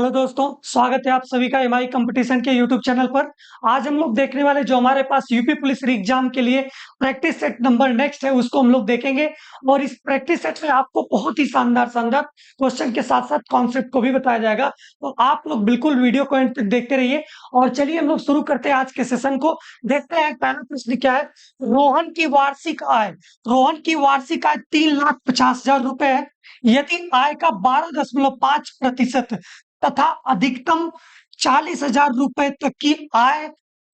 Hello दोस्तों, स्वागत है आप सभी का एमआई कंपटीशन के यूट्यूब चैनल पर। आज हम लोग देखने वाले जो हमारे पास यूपी पुलिस एग्जाम के लिए प्रैक्टिस सेट नंबर नेक्स्ट है उसको हम लोग देखेंगे। और इस प्रैक्टिस सेट में आपको बहुत ही शानदार शानदार क्वेश्चन के साथ साथ कॉन्सेप्ट को भी बताया जाएगा। तो आप लोग बिल्कुल वीडियो को एंड तक देखते रहिए। और चलिए हम लोग शुरू करते हैं आज के सेशन को। देखते हैं पहला प्रश्न क्या है। रोहन की वार्षिक आय, रोहन की वार्षिक आय 3,50,000 रुपए है। यदि आय का 12.5% तथा अधिकतम 40,000 रुपए तक की आय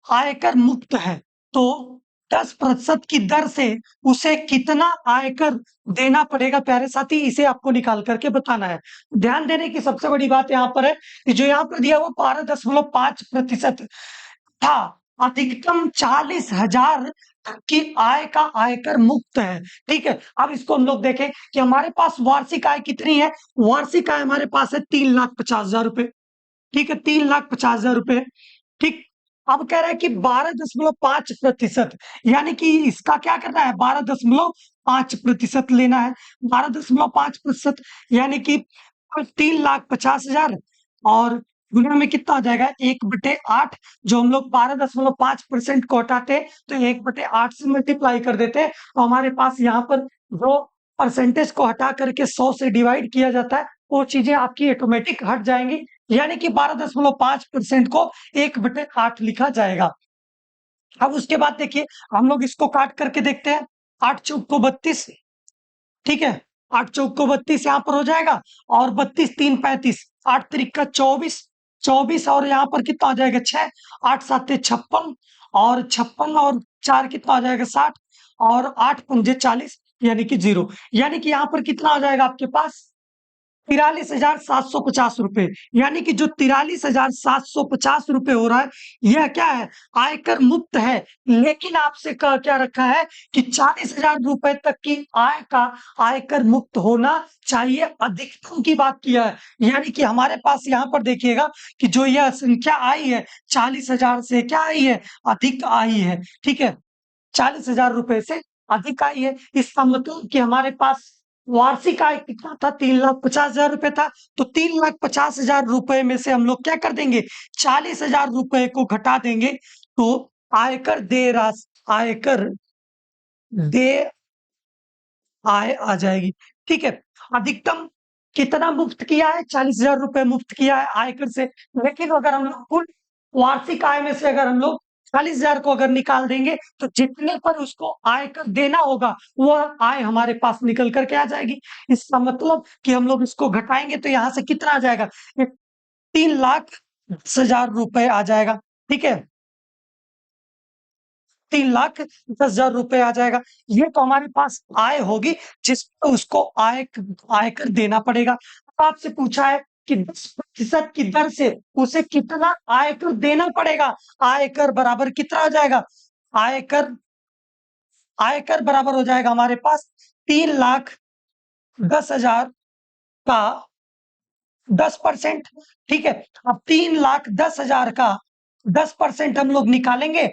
आयकर मुक्त है, तो 10% की दर से उसे कितना आयकर देना पड़ेगा। प्यारे साथी, इसे आपको निकाल करके बताना है। ध्यान देने की सबसे बड़ी बात यहाँ पर है कि जो यहाँ पर दिया वो 12.5% था, अधिकतम 40,000 तक की आय का आयकर मुक्त है। ठीक है, अब इसको हम लोग देखें कि हमारे पास वार्षिक आय कितनी है। वार्षिक आय हमारे पास है 3,50,000 रुपए। ठीक है, 3,50,000 रुपए। ठीक, अब कह रहा है कि 12.5%, यानी कि इसका क्या करना है, 12.5% लेना है। 12.5% यानी कि 3,50,000 और गुना में कितना हो जाएगा, 1/8। जो हम लोग 12.5% को हटाते हैं तो 1/8 से मल्टीप्लाई कर देते हैं, तो हमारे पास यहाँ पर जो परसेंटेज को हटा करके 100 से डिवाइड किया जाता है वो चीजें आपकी ऑटोमेटिक हट जाएंगी। यानी कि 12.5% को 1/8 लिखा जाएगा। अब उसके बाद देखिए हम लोग इसको काट करके देखते हैं। 8 चौक को 32, ठीक है, 8 चौक को 32 यहाँ पर हो जाएगा। और 32 3 35, 8 त्रिक का 24, 24 और यहाँ पर कितना हो जाएगा 6, 8 7 56 और 56 और 4 कितना हो जाएगा 60 और 8 पंजे 40 यानी कि 0। यानी कि यहाँ पर कितना हो जाएगा आपके पास 43,750 रुपए। यानी कि जो 43,750 रुपए हो रहा है यह क्या है, आयकर मुक्त है। लेकिन आपसे क्या रखा है कि 40,000 रुपए तक की आय का आयकर मुक्त होना चाहिए, अधिकतम की बात किया है। यानी कि हमारे पास यहाँ पर देखिएगा कि जो यह संख्या आई है 40,000 से क्या आई है, अधिक आई है। ठीक है, 40,000 रुपए से अधिक आई है। इसका मतलब कि हमारे पास वार्षिक आय कितना था, 3,50,000 रुपए था। तो 3,50,000 रुपए में से हम लोग क्या कर देंगे, 40,000 रुपए को घटा देंगे तो आयकर दे आयकर दे आय आ जाएगी। ठीक है, अधिकतम कितना मुक्त किया है, 40,000 रुपए मुक्त किया है आयकर से। लेकिन अगर हम लोग कुल वार्षिक आय में से अगर हम लोग 40,000 को अगर निकाल देंगे तो जितने पर उसको आयकर देना होगा वह आय हमारे पास निकल करके आ जाएगी। इसका मतलब कि हम लोग इसको घटाएंगे तो यहाँ से कितना आ जाएगा, 3,10,000 रुपए आ जाएगा। ठीक है, 3,10,000 रुपए आ जाएगा। ये तो हमारे पास आय होगी जिसको उसको आयकर देना पड़ेगा। अब आपसे पूछा है कि 10% की दर से उसे कितना आयकर देना पड़ेगा। आयकर बराबर कितना आ जाएगा, आयकर आयकर बराबर हो जाएगा हमारे पास 3,10,000 का 10%। ठीक है, अब 3,10,000 का 10% हम लोग निकालेंगे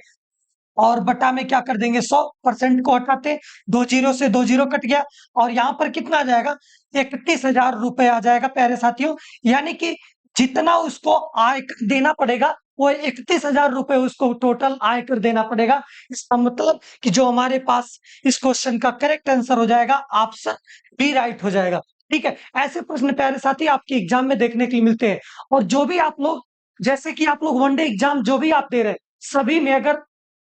और बटा में क्या कर देंगे, 100% को हटाते, 2 जीरो से 2 जीरो कट गया और यहाँ पर कितना आ जाएगा, 31,000 रुपए आ जाएगा प्यारे साथियों। यानी कि जितना उसको आयकर देना पड़ेगा वो 31,000 रुपए उसको टोटल आयकर देना पड़ेगा। इसका मतलब कि जो हमारे पास इस क्वेश्चन का करेक्ट आंसर हो जाएगा ऑप्शन बी राइट हो जाएगा। ठीक है, ऐसे प्रश्न प्यारे साथी आपके एग्जाम में देखने के लिए मिलते हैं। और जो भी आप लोग, जैसे कि आप लोग वनडे एग्जाम जो भी आप दे रहे हैं, सभी में अगर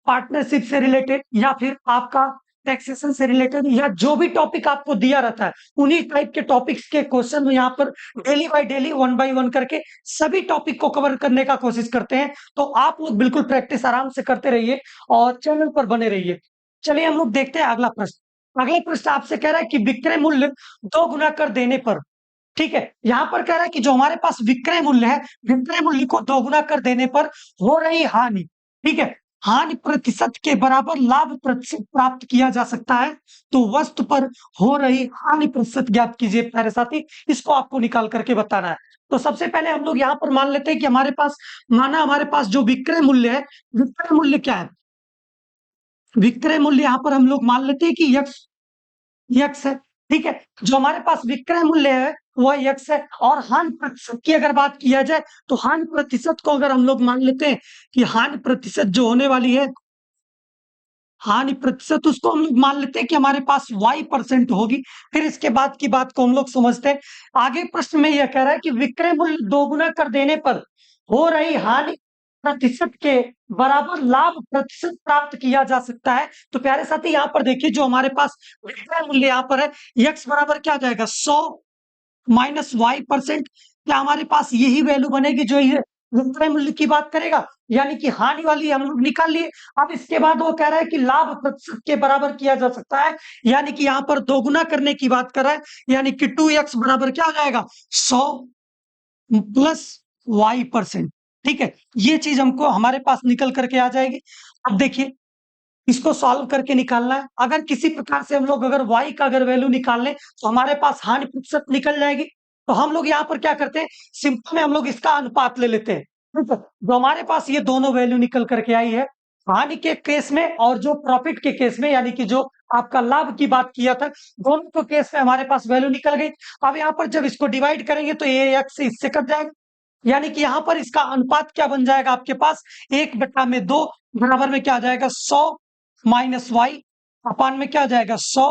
पार्टनरशिप से रिलेटेड या फिर आपका टैक्सेशन से रिलेटेड या जो भी टॉपिक आपको दिया रहता है उन्हीं टाइप के टॉपिक्स के क्वेश्चन यहाँ पर डेली बाय डेली 1 बाय 1 करके सभी टॉपिक को कवर करने का कोशिश करते हैं। तो आप लोग बिल्कुल प्रैक्टिस आराम से करते रहिए और चैनल पर बने रहिए। चलिए हम लोग देखते हैं अगला प्रश्न। अगला प्रश्न आपसे कह रहा है कि विक्रय मूल्य 2 गुना कर देने पर, ठीक है, यहाँ पर कह रहा है कि जो हमारे पास विक्रय मूल्य है, विक्रय मूल्य को 2 गुना कर देने पर हो रही हानि, ठीक है, हानि प्रतिशत के बराबर लाभ प्रतिशत प्राप्त किया जा सकता है। तो वस्तु पर हो रही हानि प्रतिशत ज्ञात कीजिए प्यारे साथी। इसको आपको निकाल करके बताना है। तो सबसे पहले हम लोग यहाँ पर मान लेते हैं कि हमारे पास जो विक्रय मूल्य है, विक्रय मूल्य क्या है, विक्रय मूल्य यहाँ पर हम लोग मान लेते हैं कि यक्स है। ठीक है, जो हमारे पास विक्रय मूल्य है वह x है। और हानि प्रतिशत की अगर बात किया जाए तो हानि प्रतिशत को अगर हम लोग मान लेते हैं कि हानि प्रतिशत जो होने वाली है, हानि प्रतिशत उसको हम लोग मान लेते हैं कि हमारे पास y% होगी। फिर इसके बाद की बात को हम लोग समझते हैं। आगे प्रश्न में यह कह रहा है कि विक्रय मूल्य दोगुना कर देने पर हो रही हानि प्रतिशत के बराबर लाभ प्रतिशत प्राप्त किया जा सकता है। तो प्यारे साथी यहाँ पर देखिए, जो हमारे पास विक्रय मूल्य यहाँ पर है, x बराबर क्या आ जाएगा 100 माइनस y%। क्या हमारे पास यही वैल्यू बनेगी जो ये विक्रय मूल्य की बात करेगा, यानी कि हानि वाली हम लोग निकाल लिए। अब इसके बाद वो कह रहा है कि लाभ प्रतिशत के बराबर किया जा सकता है, यानी कि यहाँ पर दोगुना करने की बात कर रहा है, यानी कि 2x बराबर क्या हो जाएगा 100 प्लस y%। ठीक है, ये चीज हमको हमारे पास निकल करके आ जाएगी। अब देखिए, इसको सॉल्व करके निकालना है। अगर किसी प्रकार से हम लोग अगर y का अगर वैल्यू निकाल लें तो हमारे पास हानि प्रतिशत निकल जाएगी। तो हम लोग यहाँ पर क्या करते हैं, सिंपल में हम लोग इसका अनुपात ले लेते हैं। ठीक है, जो हमारे पास ये दोनों वैल्यू निकल करके आई है, हानि के केस में और जो प्रॉफिट के केस में, यानी कि जो आपका लाभ की बात किया था, दोनों के केस में हमारे पास वैल्यू निकल गई। अब यहाँ पर जब इसको डिवाइड करेंगे तो ये x से इससे कट जाएगा, यानी कि यहाँ पर इसका अनुपात क्या बन जाएगा आपके पास 1/2 बराबर में क्या आ जाएगा 100 माइनस वाई अपान में क्या आ जाएगा 100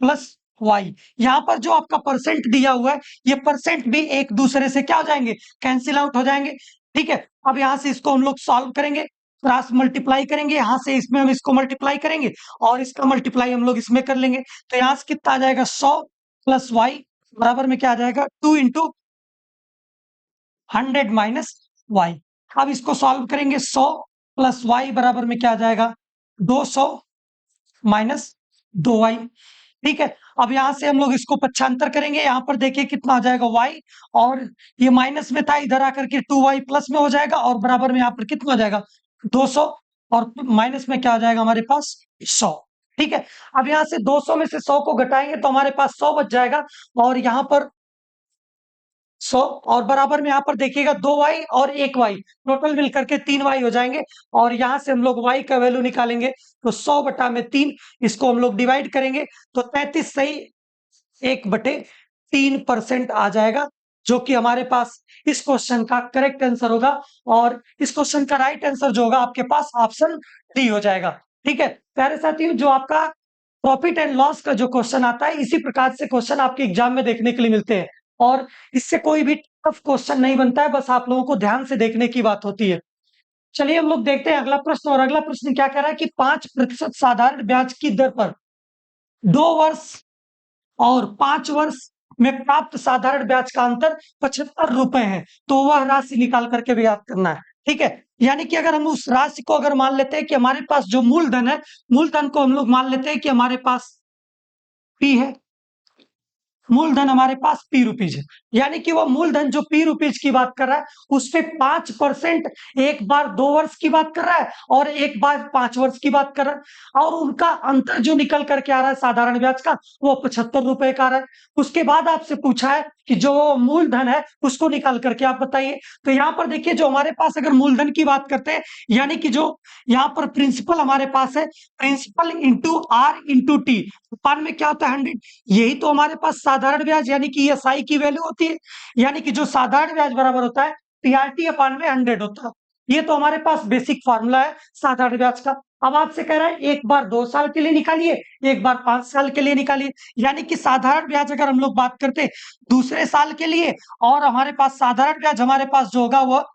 प्लस वाई। यहाँ पर जो आपका परसेंट दिया हुआ है, ये परसेंट भी एक दूसरे से क्या हो जाएंगे, कैंसिल आउट हो जाएंगे। ठीक है, अब यहाँ से इसको हम लोग सॉल्व करेंगे, क्रॉस मल्टीप्लाई करेंगे, यहाँ से इसमें हम इसको मल्टीप्लाई करेंगे और इसका मल्टीप्लाई हम लोग इसमें कर लेंगे। तो यहाँ से कितना आ जाएगा 100 प्लस वाई बराबर में क्या आ जाएगा 2 इंटू 100 माइनस वाई। अब इसको सॉल्व करेंगे, 100 प्लस वाई बराबर में क्या आ जाएगा 200 माइनस 2y। ठीक है, अब यहां से हम लोग इसको पक्षांतर करेंगे, यहां पर देखिए कितना आ जाएगा y, और ये माइनस में था, इधर आकर के 2y प्लस में हो जाएगा, और बराबर में यहाँ पर कितना आ जाएगा 200, और माइनस में क्या आ जाएगा हमारे पास 100। ठीक है, अब यहां से 200 में से 100 को घटाएंगे तो हमारे पास 100 बच जाएगा, और यहाँ पर 100, और बराबर में यहाँ पर देखिएगा 2y और 1y, टोटल मिलकर के 3y हो जाएंगे। और यहाँ से हम लोग y का वैल्यू निकालेंगे तो 100/3, इसको हम लोग डिवाइड करेंगे तो 33 सही 1/3% आ जाएगा, जो कि हमारे पास इस क्वेश्चन का करेक्ट आंसर होगा। और इस क्वेश्चन का राइट आंसर जो होगा आपके पास ऑप्शन डी हो जाएगा। ठीक है प्यारे साथियों, जो आपका प्रॉफिट एंड लॉस का जो क्वेश्चन आता है, इसी प्रकार से क्वेश्चन आपके एग्जाम में देखने के लिए मिलते हैं, और इससे कोई भी टफ क्वेश्चन नहीं बनता है, बस आप लोगों को ध्यान से देखने की बात होती है। चलिए हम लोग देखते हैं अगला प्रश्न, और अगला प्रश्न क्या कह रहा है कि 5% साधारण ब्याज की दर पर 2 वर्ष और 5 वर्ष में प्राप्त साधारण ब्याज का अंतर 75 रुपए है, तो वह राशि निकाल करके याद करना है। ठीक है, यानी कि अगर हम उस राशि को अगर मान लेते हैं कि हमारे पास जो मूलधन है, मूलधन को हम लोग मान लेते हैं कि हमारे पास P है, मूलधन हमारे पास P रुपीज है, यानी कि वो मूलधन जो P रुपीज की बात कर रहा है, उस पे 5% एक बार 2 वर्ष की बात कर रहा है और एक बार 5 वर्ष की बात कर रहा है, और उनका अंतर जो निकल करके आ रहा है साधारण ब्याज का, वो 75 रुपए का आ रहा है। उसके बाद आपसे पूछा है कि जो मूलधन है उसको निकाल करके आप बताइए। तो यहाँ पर देखिए, जो हमारे पास अगर मूलधन की बात करते हैं, यानी कि जो यहाँ पर प्रिंसिपल हमारे पास है, principal into r into t, पान में क्या होता है 100, यही तो हमारे पास साधारण ब्याज यानी कि एसआई की वैल्यू होती है, यानी कि जो साधारण ब्याज बराबर होता है टीआरटी अपान में 100 होता है। ये तो हमारे पास बेसिक फार्मूला है साधारण ब्याज का। अब आपसे कह रहा है एक बार 2 साल के लिए निकालिए, एक बार 5 साल के लिए निकालिए, यानी कि साधारण ब्याज अगर हम लोग बात करते हैं दूसरे साल के लिए, और हमारे पास साधारण ब्याज हमारे पास जो होगा वह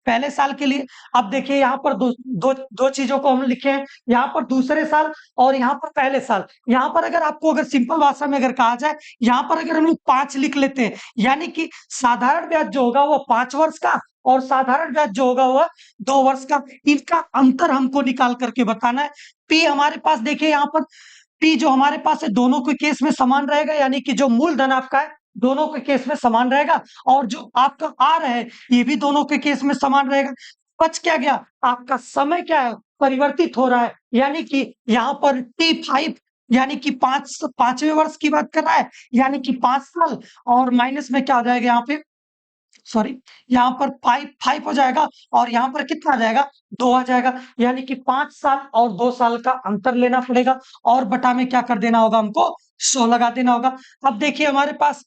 पहले साल के लिए। अब देखिए यहाँ पर दो चीजों को हम लिखे हैं, यहाँ पर दूसरे साल और यहाँ पर पहले साल। यहाँ पर अगर आपको अगर सिंपल भाषा में अगर कहा जाए, यहाँ पर अगर हम लोग 5 लिख लेते हैं, यानी कि साधारण ब्याज जो होगा वो 5 वर्ष का, और साधारण ब्याज जो होगा वह 2 वर्ष का। इनका अंतर हमको निकाल करके बताना है। पी हमारे पास देखिए, यहाँ पर पी जो हमारे पास है दोनों के केस में समान रहेगा, यानी कि जो मूलधन आपका है दोनों के केस में समान रहेगा, और जो आपका आर है ये भी दोनों के केस में समान रहेगा। बच क्या गया, आपका समय क्या है परिवर्तित हो रहा है, यानी कि यहाँ पर T5 यानी कि 5वें वर्ष की बात कर रहा है, यानी कि 5 साल, और माइनस में क्या आ जाएगा यहाँ पे, सॉरी यहाँ पर 5 हो जाएगा, और यहाँ पर कितना आ जाएगा 2 आ जाएगा, यानी कि 5 साल और 2 साल का अंतर लेना पड़ेगा, और बटा में क्या कर देना होगा हमको 100 लगा देना होगा। अब देखिए हमारे पास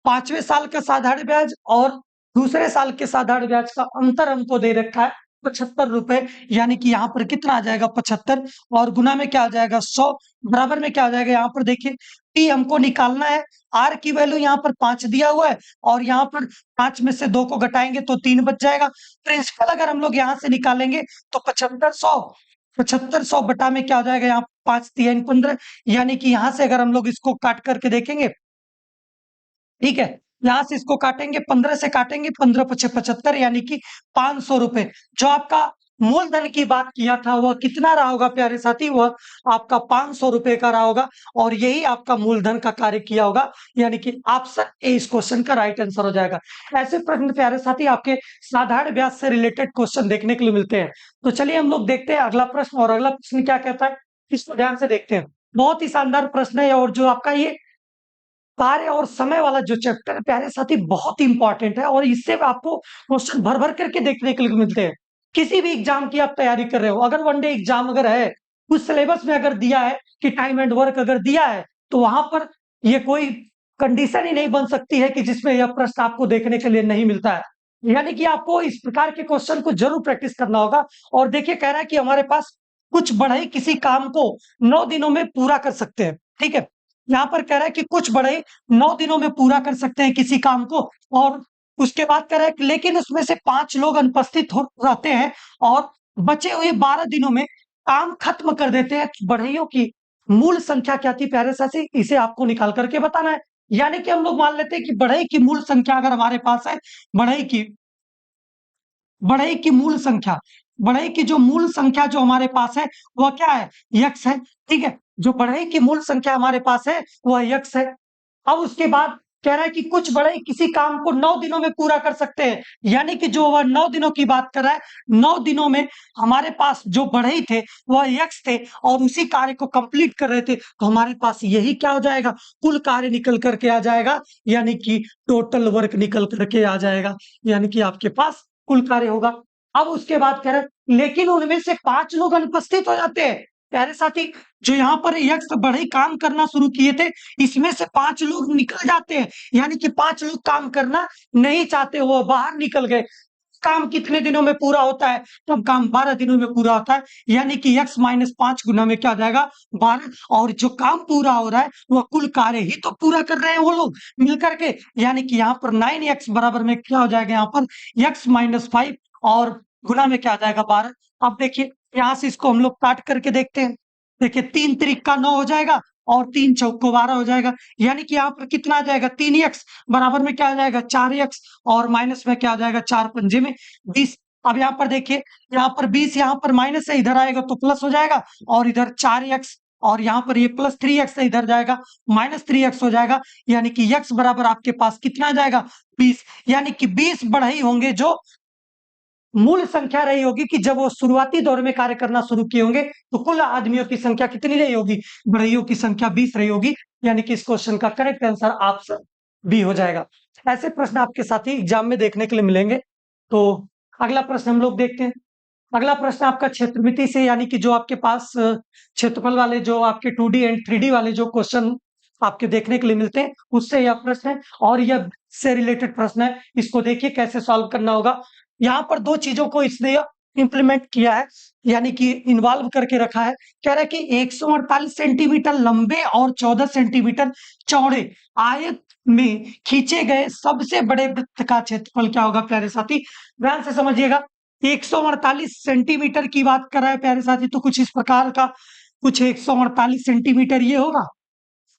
5वें साल का साधारण ब्याज और दूसरे साल के साधारण ब्याज का अंतर हमको दे रखा है 75 रुपए, यानी कि यहाँ पर कितना आ जाएगा 75 और गुना में क्या आ जाएगा 100, बराबर में क्या आ जाएगा यहाँ पर देखिए पी हमको निकालना है। आर की वैल्यू यहाँ पर 5 दिया हुआ है और यहाँ पर 5 में से 2 को घटाएंगे तो 3 बच जाएगा। प्रिंसिपल अगर हम लोग यहाँ से निकालेंगे तो 75 100 बटा में क्या हो जाएगा यहाँ 5 3 15, यानी कि यहाँ से अगर हम लोग इसको काट करके देखेंगे, ठीक है, यहां से इसको काटेंगे 15 से काटेंगे 15 पचे 75, यानी कि 500 रुपए। जो आपका मूलधन की बात किया था वह कितना रहा होगा प्यारे साथी, वह आपका 500 रुपए का रहा होगा और यही आपका मूलधन का कार्य किया होगा, यानी कि ऑप्शन ए इस क्वेश्चन का राइट आंसर हो जाएगा। ऐसे प्रश्न प्यारे साथी आपके साधारण ब्याज से रिलेटेड क्वेश्चन देखने के लिए मिलते हैं। तो चलिए हम लोग देखते हैं अगला प्रश्न, और अगला प्रश्न क्या कहता है इसको ध्यान से देखते हैं। बहुत ही शानदार प्रश्न है और जो आपका ये कार्य और समय वाला जो चैप्टर है प्यारे साथी बहुत ही इंपॉर्टेंट है और इससे आपको क्वेश्चन भर भर करके देखने के लिए मिलते हैं। किसी भी एग्जाम की आप तैयारी कर रहे हो, अगर वनडे एग्जाम अगर है, उस सिलेबस में अगर दिया है कि टाइम एंड वर्क अगर दिया है, तो वहां पर ये कोई कंडीशन ही नहीं बन सकती है कि जिसमें यह प्रश्न आपको देखने के लिए नहीं मिलता है। यानी कि आपको इस प्रकार के क्वेश्चन को जरूर प्रैक्टिस करना होगा। और देखिए कह रहा है कि हमारे पास कुछ बढ़ई किसी काम को 9 दिनों में पूरा कर सकते हैं, ठीक है। यहाँ पर कह रहा है कि कुछ बढ़ई 9 दिनों में पूरा कर सकते हैं किसी काम को, और उसके बाद कह रहा है कि लेकिन उसमें से 5 लोग अनुपस्थित हो रहते हैं और बचे हुए 12 दिनों में काम खत्म कर देते हैं। बढ़इयों की मूल संख्या क्या थी प्यारे साथी, इसे आपको निकाल करके बताना है। यानी कि हम लोग मान लेते हैं कि बढ़ई की मूल संख्या अगर हमारे पास है, बढ़ई की बढ़ई की मूल संख्या, बढ़ई की जो मूल संख्या जो हमारे पास है वह क्या है, यक्स है, ठीक है। जो बढ़ई की मूल संख्या हमारे पास है वह यक्स है। अब उसके बाद कह रहा है कि कुछ बढ़ई किसी काम को 9 दिनों में पूरा कर सकते हैं, यानी कि जो वह 9 दिनों की बात कर रहा है, 9 दिनों में हमारे पास जो बढ़ई थे वह यक्स थे और उसी कार्य को कंप्लीट कर रहे थे, तो हमारे पास यही क्या हो जाएगा, कुल कार्य निकल करके आ जाएगा, यानी कि टोटल वर्क निकल करके आ जाएगा, यानी कि आपके पास कुल कार्य होगा। अब उसके बाद कह रहे हैं लेकिन उनमें से 5 लोग अनुपस्थित हो जाते हैं। प्यारे साथी, जो यहाँ पर यक्स बढ़ई काम करना शुरू किए थे, इसमें से 5 लोग निकल जाते हैं, यानी कि 5 लोग काम करना नहीं चाहते, वो बाहर निकल गए। काम कितने दिनों में पूरा होता है, तब काम 12 दिनों में पूरा होता है, यानी कि x माइनस 5 गुना में क्या आ जाएगा 12, और जो काम पूरा हो रहा है वह कुल कार्य ही तो पूरा कर रहे हैं वो लोग मिल करके, यानी कि यहाँ पर 9x बराबर में क्या हो जाएगा यहाँ पर x माइनस 5 और गुना में क्या आ जाएगा 12। अब देखिए यहाँ से इसको हम लोग काट करके देखते हैं। देखिए 3 त्रिक का 9 हो जाएगा और 3 चौक को 12 हो जाएगा, यानी कि यहाँ पर कितना आ जाएगा 3x बराबर में क्या आ जाएगा 4x और माइनस में क्या आ जाएगा 4 पंजे में 20। अब यहाँ पर देखिए, यहाँ पर 20 यहाँ पर माइनस से इधर आएगा तो प्लस हो जाएगा और इधर 4x और यहाँ पर ये प्लस 3x से इधर जाएगा माइनस 3x हो जाएगा, यानी कि x बराबर आपके पास कितना आ जाएगा 20, यानी कि 20 बढ़ई होंगे जो मूल संख्या रही होगी कि जब वो शुरुआती दौर में कार्य करना शुरू किए होंगे, तो कुल आदमियों की संख्या कितनी रही होगी, बढ़इयों की संख्या 20 रही होगी, यानी कि इस क्वेश्चन का करेक्ट आंसर ऑप्शन बी हो जाएगा। ऐसे प्रश्न आपके साथ ही एग्जाम में देखने के लिए मिलेंगे। तो अगला प्रश्न हम लोग देखते हैं। अगला प्रश्न आपका क्षेत्रमिति से, यानी कि जो आपके पास क्षेत्रफल वाले जो आपके 2D एंड 3D वाले जो क्वेश्चन आपके देखने के लिए मिलते हैं, उससे यह प्रश्न है और यह से रिलेटेड प्रश्न है। इसको देखिए कैसे सॉल्व करना होगा। यहाँ पर 2 चीजों को इसने इंप्लीमेंट किया है, यानी कि इन्वॉल्व करके रखा है। कह रहा है कि 148 सेंटीमीटर लंबे और 14 सेंटीमीटर चौड़े आयत में खींचे गए सबसे बड़े वृत्त का क्षेत्रफल क्या होगा प्यारे साथी, ध्यान से समझिएगा। 148 सेंटीमीटर की बात कर रहा है प्यारे साथी, तो कुछ इस प्रकार का, कुछ 148 सेंटीमीटर ये होगा,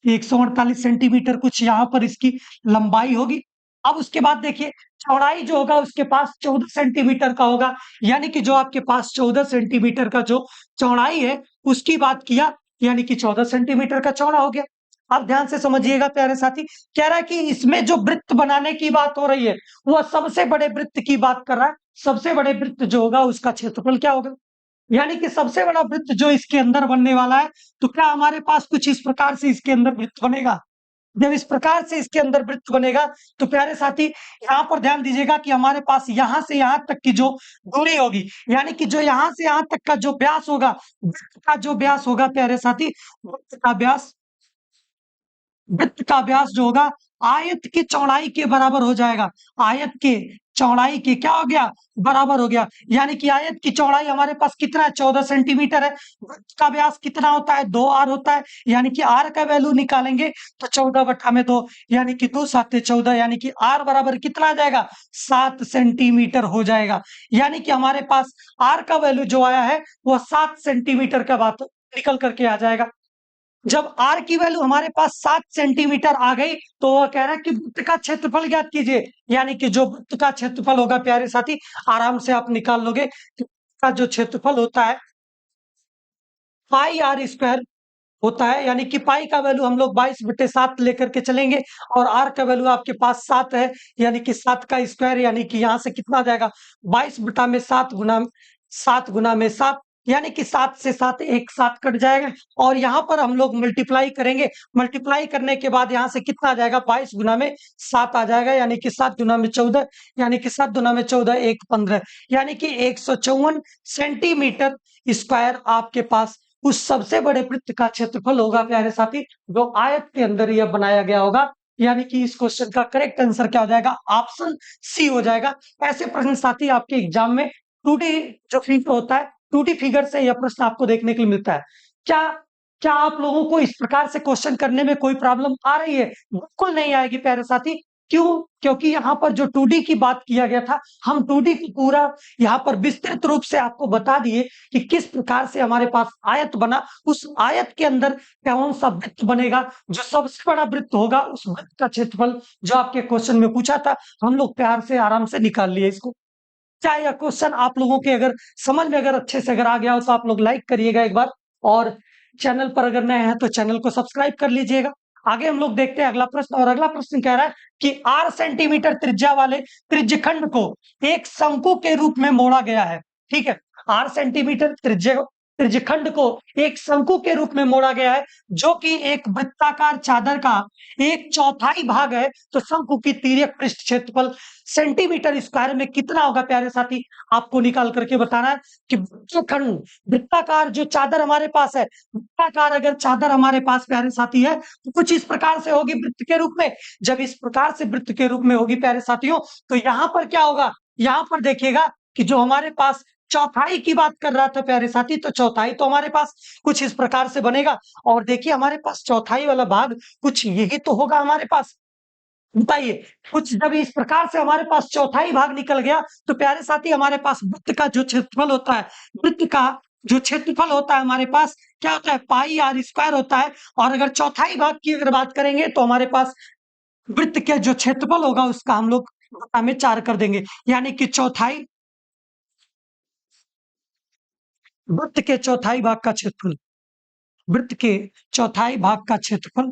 148 सेंटीमीटर कुछ यहाँ पर इसकी लंबाई होगी। अब उसके बाद देखिए चौड़ाई जो होगा उसके पास 14 सेंटीमीटर का होगा, यानी कि जो आपके पास 14 सेंटीमीटर का जो चौड़ाई है उसकी बात किया, यानी कि 14 सेंटीमीटर का चौड़ा हो गया। अब ध्यान से समझिएगा प्यारे साथी, कह रहा है कि इसमें जो वृत्त बनाने की बात हो रही है वह सबसे बड़े वृत्त की बात कर रहा है। सबसे बड़े वृत्त जो होगा उसका क्षेत्रफल क्या होगा, यानी कि सबसे बड़ा वृत्त जो इसके अंदर बनने वाला है, तो क्या हमारे पास कुछ इस प्रकार से इसके अंदर वृत्त बनेगा। जब इस प्रकार से इसके अंदर वृत्त बनेगा तो प्यारे साथी यहाँ पर ध्यान दीजिएगा कि हमारे पास यहाँ से यहाँ तक की जो दूरी होगी, यानी कि जो यहाँ से यहाँ तक का जो व्यास होगा, वृत्त का जो व्यास होगा प्यारे साथी, वृत्त का व्यास जो होगा आयत की चौड़ाई के बराबर हो जाएगा। आयत के चौड़ाई के क्या हो गया, बराबर हो गया। यानी कि आयत की चौड़ाई हमारे पास कितना है, 14 सेंटीमीटर है। वृत्त का व्यास कितना होता है, 2r होता है। यानी कि r का वैल्यू निकालेंगे तो 14/2, यानी कि 2 7 14, यानी कि r बराबर कितना आ जाएगा, 7 सेंटीमीटर हो जाएगा। यानी कि हमारे पास r का वैल्यू जो आया है वो 7 सेंटीमीटर का बात निकल करके आ जाएगा। जब r की वैल्यू हमारे पास 7 सेंटीमीटर आ गई तो वह कह रहा है कि वृत्त का क्षेत्रफल ज्ञात कीजिए। यानी कि जो वृत्त का क्षेत्रफल होगा प्यारे साथी, आराम से आप निकाल लोगे कि का जो क्षेत्रफल होता है पाई आर स्क्वायर होता है। यानी कि पाई का वैल्यू हम लोग 22/7 लेकर के चलेंगे और आर का वैल्यू आपके पास 7 है। यानी कि 7 का स्क्वायर, यानी कि यहां से कितना आ जाएगा, 22/7 गुना 7 यानी कि 7 से 7 एक साथ कट जाएगा। और यहाँ पर हम लोग मल्टीप्लाई करेंगे। मल्टीप्लाई करने के बाद यहाँ से कितना आ जाएगा, 22 गुना में 7 आ जाएगा। यानी कि 7 गुना में 14, यानी कि 7 गुना में 14 एक 15, यानी कि 154 सेंटीमीटर स्क्वायर आपके पास उस सबसे बड़े वृत्त का क्षेत्रफल होगा प्यारे साथी, जो आयत के अंदर यह बनाया गया होगा। यानी कि इस क्वेश्चन का करेक्ट आंसर क्या हो जाएगा, ऑप्शन सी हो जाएगा। ऐसे प्रश्न साथी आपके एग्जाम में 2D जो फिगर होता है, 2D फिगर से यह प्रश्न आपको देखने के लिए मिलता है। क्या क्या आप लोगों को इस प्रकार से क्वेश्चन करने में कोई प्रॉब्लम आ रही है? बिल्कुल नहीं आएगी प्यारे साथी। क्यों? क्योंकि यहाँ पर जो 2D की बात किया गया था, हम 2D को पूरा यहाँ पर विस्तृत रूप से आपको बता दिए कि किस प्रकार से हमारे पास आयत बना। उस आयत के अंदर कौन सा वृत्त बनेगा, जो सबसे बड़ा वृत्त होगा उस वृत्त का क्षेत्रफल जो आपके क्वेश्चन में पूछा था, हम लोग प्यार से आराम से निकाल लिए इसको। क्या यह क्वेश्चन आप लोगों के अगर समझ में अगर अच्छे से अगर आ गया हो तो आप लोग लाइक करिएगा एक बार, और चैनल पर अगर नए हैं तो चैनल को सब्सक्राइब कर लीजिएगा। आगे हम लोग देखते हैं अगला प्रश्न, और अगला प्रश्न कह रहा है कि 8 सेंटीमीटर त्रिज्या वाले त्रिज्यखंड को एक शंकु के रूप में मोड़ा गया है। ठीक है, 8 सेंटीमीटर त्रिज्यखंड को एक शंकु के रूप में मोड़ा गया है, जो कि एक वृत्ताकार चादर का 1/4 भाग है। तो शंकु की तिर्यक पृष्ठ क्षेत्रफल सेंटीमीटर स्क्वायर में कितना होगा प्यारे साथी, आपको निकाल करके बताना है कि वृत्तखंड वृत्ताकार जो चादर हमारे पास है, वृत्ताकार अगर चादर हमारे पास प्यारे साथी है तो कुछ इस प्रकार से होगी वृत्त के रूप में। जब इस प्रकार से वृत्त के रूप में होगी प्यारे साथियों, तो यहाँ पर क्या होगा, यहाँ पर देखिएगा कि जो हमारे पास चौथाई की बात कर रहा था प्यारे साथी, तो चौथाई तो हमारे पास कुछ इस प्रकार से बनेगा। और देखिए हमारे पास चौथाई वाला भाग कुछ यही तो होगा हमारे पास। बताइए, कुछ जब इस प्रकार से हमारे पास चौथाई भाग निकल गया तो प्यारे साथी हमारे पास वृत्त का जो क्षेत्रफल होता है, वृत्त का जो क्षेत्रफल होता है हमारे पास क्या होता है, पाई आर स्क्वायर होता है। और अगर चौथाई भाग की अगर बात करेंगे तो हमारे पास वृत्त के जो क्षेत्रफल होगा उसका हम लोग बटा में 4 कर देंगे। यानी कि चौथाई वृत्त के चौथाई भाग का क्षेत्रफल, वृत्त के चौथाई भाग का क्षेत्रफल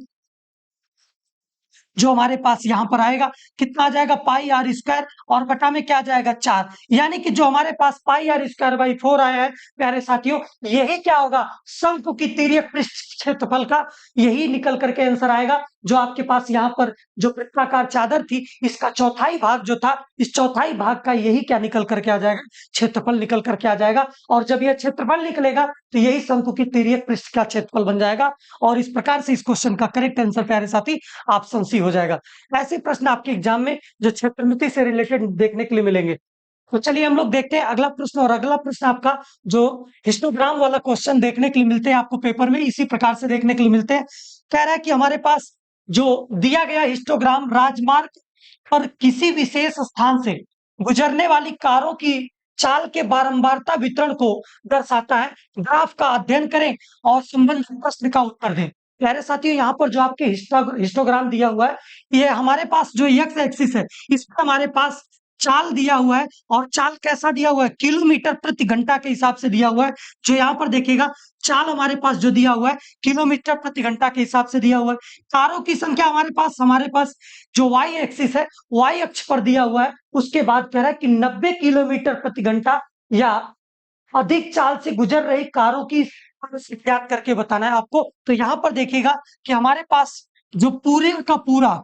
जो हमारे पास यहाँ पर आएगा कितना आ जाएगा, पाई आर स्क्वायर, और बटा में क्या जाएगा, 4। यानी कि जो हमारे पास पाई आर स्क्वायर बाई 4 आया है प्यारे साथियों, यही क्या होगा, शंकु की तिर्यक पृष्ठ क्षेत्रफल का यही निकल करके आंसर आएगा। जो आपके पास यहाँ पर जो वृत्ताकार चादर थी, इसका चौथाई भाग जो था, इस चौथाई भाग का यही क्या निकल करके आ जाएगा, क्षेत्रफल निकल करके आ जाएगा। और जब यह क्षेत्रफल निकलेगा तो यही शंकु की तिर्यक पृष्ठ का क्षेत्रफल बन जाएगा। और इस प्रकार से इस क्वेश्चन का करेक्ट आंसर प्यारे साथी ऑप्शन सी हो जाएगा। ऐसे प्रश्न आपके एग्जाम में जो क्षेत्रमिति से रिलेटेड देखने के लिए मिलेंगे। तो चलिए हम लोग देखते हैं अगला प्रश्न, और अगला प्रश्न आपका जो हिस्टोग्राम वाला क्वेश्चन देखने के लिए मिलते हैं आपको पेपर में, इसी प्रकार से देखने के लिए मिलते हैं। कह रहा है कि हमारे पास जो दिया गया हिस्टोग्राम राजमार्ग पर किसी विशेष स्थान से गुजरने वाली कारों की चाल के बारंबारता वितरण को दर्शाता है। ग्राफ का अध्ययन करें और संबंधित प्रश्न का उत्तर दें। प्यारे साथियों, यहाँ पर जो आपके हिस्टोग्राम दिया हुआ है, ये हमारे पास जो एक्स एक्सिस है, इस पर हमारे पास चाल दिया हुआ है। और चाल कैसा दिया हुआ है, किलोमीटर प्रति घंटा के हिसाब से दिया हुआ है। जो यहाँ पर देखिएगा चाल हमारे पास जो दिया हुआ है किलोमीटर प्रति घंटा के हिसाब से दिया हुआ है। कारों की संख्या हमारे पास जो वाई एक्सिस है, वाई अक्ष पर दिया हुआ है। उसके बाद कह रहा है कि 90 किलोमीटर प्रति घंटा या अधिक चाल से गुजर रही कारों की ज्ञात करके बताना है आपको। तो यहाँ पर देखिएगा कि हमारे पास जो पूरे का पूरा,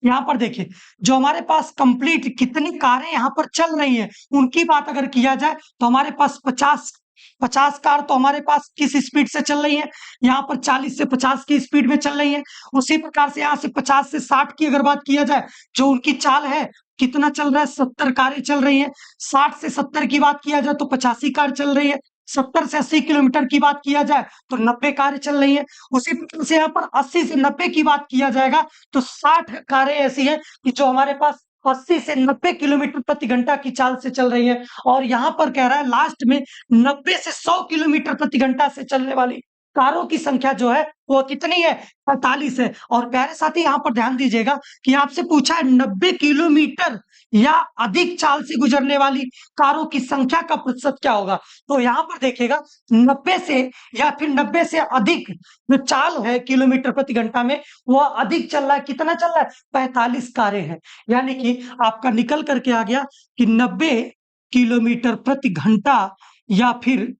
यहाँ पर देखिए जो हमारे पास कंप्लीट कितनी कारें यहाँ पर चल रही हैं, उनकी बात अगर किया जाए तो हमारे पास 50 50 कार तो हमारे पास किस स्पीड से चल रही है, यहाँ पर 40 से 50 की स्पीड में चल रही है। उसी प्रकार से यहाँ से 50 से 60 की अगर बात किया जाए, जो उनकी चाल है, कितना चल रहा है, 70 कारें चल रही है। 60 से 70 की बात किया जाए तो 85 कार चल रही है। 70 से 80 किलोमीटर की बात किया जाए तो 90 कारें चल रही है। उसी प्रकार से यहाँ पर 80 से 90 की बात किया जाएगा तो 60 कारें ऐसी हैं कि जो हमारे पास 80 से 90 किलोमीटर प्रति घंटा की चाल से चल रही है। और यहाँ पर कह रहा है लास्ट में 90 से 100 किलोमीटर प्रति घंटा से चलने वाली कारों की संख्या जो है वो कितनी है, 45 है। और प्यारे साथी यहाँ पर ध्यान दीजिएगा कि आपसे पूछा है 90 किलोमीटर या अधिक चाल से गुजरने वाली कारों की संख्या का प्रतिशत क्या होगा। तो यहाँ पर देखिएगा 90 से या फिर 90 से अधिक जो चाल है किलोमीटर प्रति घंटा में, वह अधिक चल रहा है। कितना चल रहा है, 45 कारें हैं। यानी कि आपका निकल करके आ गया कि 90 किलोमीटर प्रति घंटा या फिर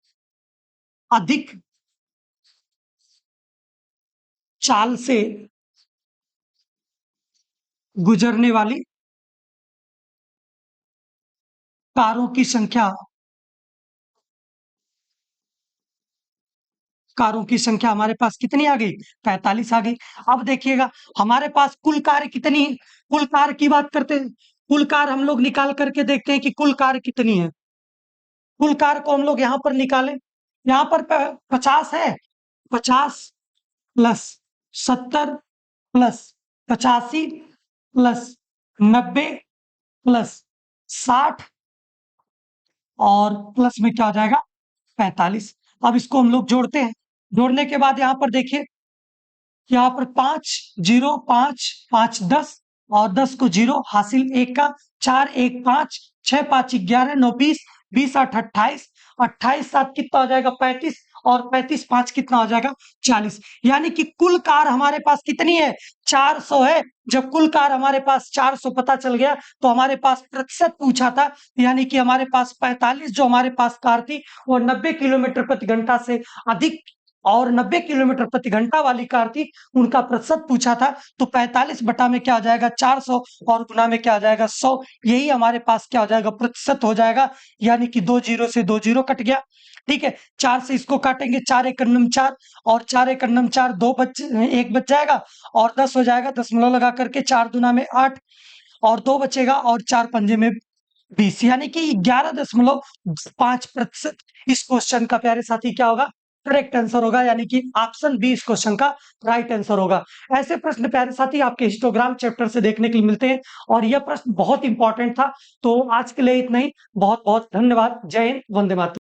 अधिक चाल से गुजरने वाली कारों की संख्या, कारों की संख्या हमारे पास कितनी आ गई, 45 आ गई। अब देखिएगा हमारे पास कुल कार कितनी है, कुल कार की बात करते हैं। कुल कार हम लोग निकाल करके देखते हैं कि कुल कार कितनी है। कुल कार को हम लोग यहाँ पर निकालें, यहाँ पर 50 है, 50 प्लस 70 प्लस 85 प्लस 90 प्लस 60 और प्लस में क्या हो जाएगा, 45। अब इसको हम लोग जोड़ते हैं। जोड़ने के बाद यहाँ पर देखिए, यहाँ पर 5 0 5 5 10 और 10 को 0 हासिल 1 का, 4 1 5 6 5 11 9 20 20 8 28 28 7 कितना हो जाएगा, 35 और 35 5 कितना हो जाएगा, 40। यानी कि कुल कार हमारे पास कितनी है, 400 है। जब कुल कार हमारे पास 400 पता चल गया तो हमारे पास प्रतिशत पूछा था, यानी कि हमारे पास 45 जो हमारे पास कार थी वो 90 किलोमीटर प्रति घंटा से अधिक और 90 किलोमीटर प्रति घंटा वाली कार थी, उनका प्रतिशत पूछा था। तो 45 बटा में क्या आ जाएगा, 400 और गुना में क्या आ जाएगा, 100। यही हमारे पास क्या हो जाएगा, प्रतिशत हो जाएगा। यानी कि 2 जीरो से 2 जीरो कट गया। ठीक है, 4 से इसको काटेंगे, 4 एक अन्नम 4 और 4 एक अन्नम 4, 2 बच 1 बच जाएगा और 10 हो जाएगा। दशमलव लगा करके 4 दुना में 8 और 2 बचेगा और 4 पंजे में 20, यानी कि 11.5% इस क्वेश्चन का प्यारे साथी क्या होगा, करेक्ट आंसर होगा। यानी कि ऑप्शन बी इस क्वेश्चन का राइट आंसर होगा। ऐसे प्रश्न प्यारे साथी आपके हिस्टोग्राम चैप्टर से देखने के लिए मिलते हैं और यह प्रश्न बहुत इंपॉर्टेंट था। तो आज के लिए इतना ही, बहुत बहुत धन्यवाद। जय हिंद, वंदे मातरम।